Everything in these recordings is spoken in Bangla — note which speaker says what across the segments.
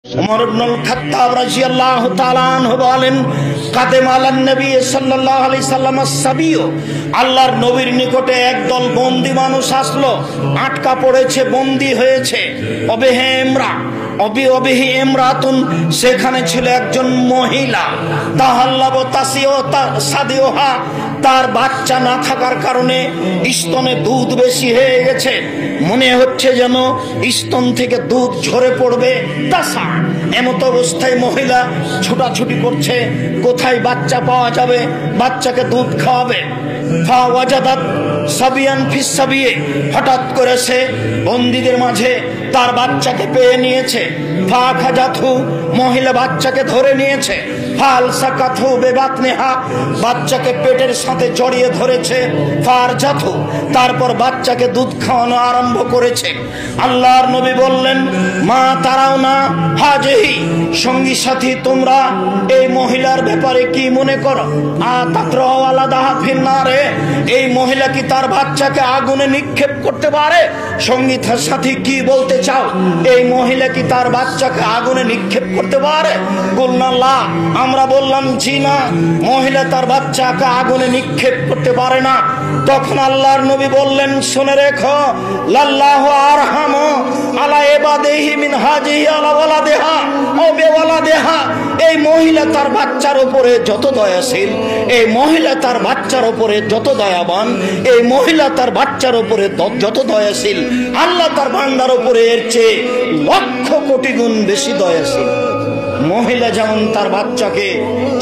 Speaker 1: উমর ইবনুল খাত্তাব রাদিয়াল্লাহু তাআলা আনহু বলেন, কাদেম আলান নবী সাল্লাল্লাহু আলাইহি সাল্লাম সাবিয়, আল্লাহর নবীর নিকটে একদল বন্দী মানুষ আসলো, আটকা পড়েছে, বন্দী হয়েছে। অবিহি ইমরাতুন, সেখানে ছিল একজন মহিলা, তাহাল্লাবু তাসিও সাদিওহা, তার বাচ্চা না থাকার কারণে স্তনে দুধ বেশি হয়ে গেছে, মনে হচ্ছে যেন স্তন থেকে দুধ ঝরে পড়বে। তাসা, এমত অবস্থায় মহিলা ছোটাছুটি করছে, কোথায় বাচ্চা পাওয়া যাবে, বাচ্চাকে দুধ খাওয়াবে। ফাওয়াজাদাত সাবিয়ান ফিস সাবিয়ে, হঠাৎ করে সে বন্দীদের মাঝে তার বাচ্চাকে পেয়ে নিয়েছে। ফাখাজাতহু, মহিলা বাচ্চাকে ধরে নিয়েছে। ফাল সাকাতহু বিবাতনিহা, বাচ্চাকে পেটের সাথে জড়িয়ে ধরেছে। ফারজাতহু, তারপর বাচ্চাকে দুধ খাওয়ানো আরম্ভ করেছে। আল্লাহর নবী বললেন, মা তারাও না হাজিহি, সঙ্গী সাথী তোমরা এই মহিলার ব্যাপারে কি মনে করো? আতাতরাও আলাদাহা ফিন্নারে, এই মহিলা কি তার বাচ্চাকে আগুনে নিক্ষেপ করতে পারে? সঙ্গী সাথী কি বলতে চাও? এই মহিলা কি তার বাচ্চাকে আগুনে নিক্ষেপ করতে পারে? বলনা লা, আমরা বললাম জি না, মহিলা তার বাচ্চাকে আগুনে নিক্ষেপ করতে পারে না। তখন আল্লাহর নবী বললেন, শুনে রেখো, লাল্লাহু আরহামু আলা ইবাদিহি মিন হাজিহি আলা ওয়ালাদিহা ও বিওয়ালাদিহা, এই মহিলা তার বাচ্চার উপরে যত দয়াশীল, এই মহিলা তার বাচ্চার উপরে যত দয়াবান, এই মহিলা তার বাচ্চার উপরে যত দয়াশীল, আল্লাহ তার বান্দার উপরে এর চেয়ে লক্ষ কোটি গুণ বেশি দয়াশীল। মহিলা যেমন তার বাচ্চাকে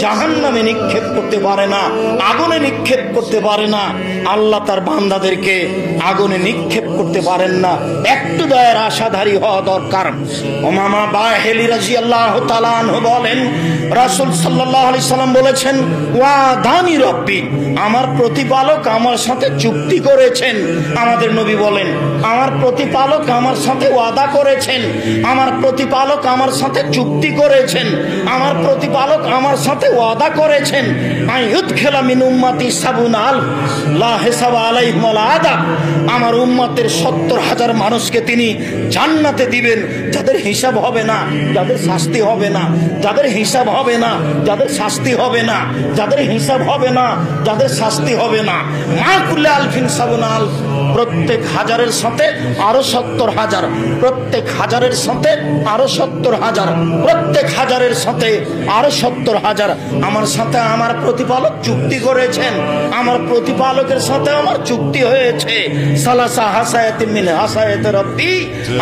Speaker 1: জাহান্নামে নিক্ষেপ করতে পারে না, আগুনে নিক্ষেপ করতে পারে না, আল্লাহ তার বান্দাদেরকে আগুনে নিক্ষেপ করতে পারেন না। একটু দয়ার আশাধারী হওয়া দরকার। উমামা বাহিলি রাদিয়াল্লাহু তাআলা আনহু বলেন, রাসূল সাল্লাল্লাহু আলাইহি সাল্লাম বলেছেন, ওয়া দানি রব্বি, আমার প্রতিপালক আমার সাথে চুক্তি করেছেন। আমাদের নবী বলেন, আমার প্রতিপালক আমার সাথে ওয়াদা করেছেন, আমার প্রতিপালক আমার সাথে চুক্তি করেছেন, আমার প্রতিপালক আমার সাথে ওয়াদা করেছেন, আইয়ুদখিলা মিন উম্মতি সাবুনা আলফ লা হিসাব আলাইহিম ওয়ালা আযাব, আমার উম্মতের ৭০,০০০ মানুষকে তিনি জান্নাতে দিবেন, যাদের হিসাব হবে না, যাদের শাস্তি হবে না, যাদের হিসাব হবে না, যাদের শাস্তি হবে না, যাদের হিসাব হবে না, যাদের শাস্তি হবে না। মা কুল্লি আলফিন সাবুনা আলফ, প্রত্যেক হাজারের সাথে আরো ৭০,০০০, প্রত্যেক হাজারের সাথে আরো ৭০,০০০, প্রত্যেক হাজারের সাথে আরো ৭০,০০০। আমার সাথে আমার প্রতিপালক চুক্তি করেছেন, আমার প্রতিপালকের সাথে আমার চুক্তি হয়েছে। সালাসা হাসায়াতিন মিন হাসায়াতি রাব্বি,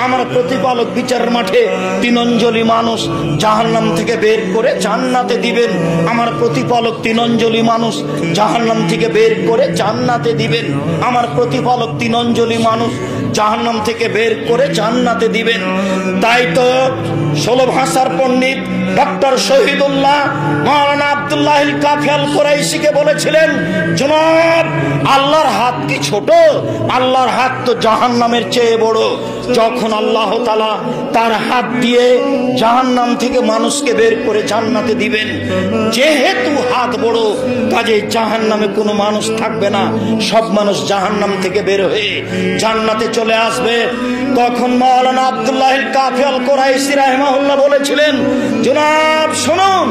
Speaker 1: আমার প্রতিপালক বিচারের মাঠে ৩ অঞ্জলি মানুষ জাহান্নাম থেকে বের করে জান্নাতে দিবেন। আমার প্রতিপালক ৩ অঞ্জলি মানুষ জাহান্নাম থেকে বের করে জান্নাতে দিবেন। আমার প্রতিপালক ৩ অঞ্জলি মানুষ জাহান্নাম থেকে বের করে জান্নাতে দিবেন। তাই তো ১৬ ভাষার পণ্ডিত ডক্টর শহীদুল্লাহ মাওলানা আব্দুল্লাহিল কাফি আল কুরাইশিকে বলেছিলেন, জনাব, আল্লাহর হাত কি ছোট? আল্লাহর হাত তো জাহান্নামের চেয়ে বড়। যখন আল্লাহ তাআলা তার হাত দিয়ে জাহান্নাম থেকে মানুষকে বের করে জান্নাতে দিবেন, যেহেতু হাত বড়, কাজে জাহান্নামে কোনো মানুষ থাকবে না, সব মানুষ জাহান্নাম থেকে বের হয়ে জান্নাতে চলে আসবে। তখন মাওলানা আব্দুল্লাহিল কাফি আল কুরাইশি রাহিমাহুল্লাহ বলেছিলেন, জনাব শুনুন,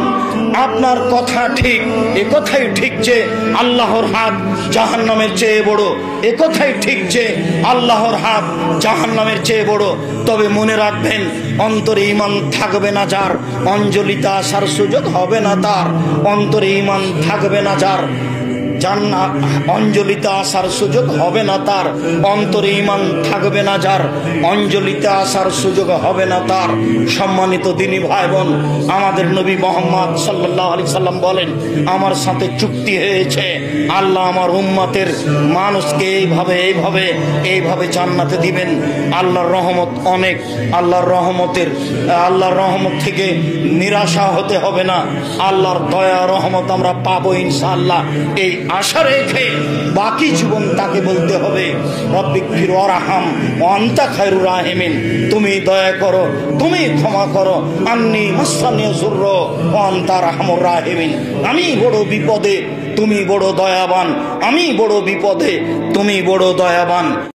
Speaker 1: আপনার কথা ঠিক, এ কথাই ঠিক যে আল্লাহর হাত জাহান্নামের চেয়ে বড়, এ কথাই ঠিক যে আল্লাহর হাত জাহান্নামের চেয়ে বড়। তবে মনে রাখবেন, অন্তরে ঈমান থাকবে না যার, অঞ্জলিতে আসার সুযোগ হবে না তার। অন্তরে ঈমান থাকবে না যার, জান্নাত অঞ্জলিতে আসার সুযোগ হবে না তার। অন্তরে ঈমান থাকবে না যার, অঞ্জলিতে আসার সুযোগ হবে না তার। সম্মানিত দিনী ভাই বোন, আমাদের নবী মুহাম্মদ সাল্লাল্লাহু আলাইহি সাল্লাম বলেন, আমার সাথে চুক্তি হয়েছে, আল্লাহ আমার উম্মতের মানুষকে এইভাবে জান্নাতে দিবেন। আল্লাহর রহমত অনেক, আল্লাহর রহমত থেকে নিরাশা হতে হবে না। আল্লাহর দয়া রহমত আমরা পাবো ইনশাআল্লাহ। এই আশা রেখে বাকি জীবন তাকে বলতে হবে, রব্বিগফির ওয়ারহাম ওয়া আনতা খায়রুর রাহিমিন, তুমি দয়া করো, তুমি ক্ষমা করো, আন্নী মাসসানিয়া যুরর ওয়া আনতা আরহামুর রাহিমিন, আমি বড় বিপদে, তুমি বড় দয়াবান, আমি বড় বিপদে, তুমি বড় দয়াবান।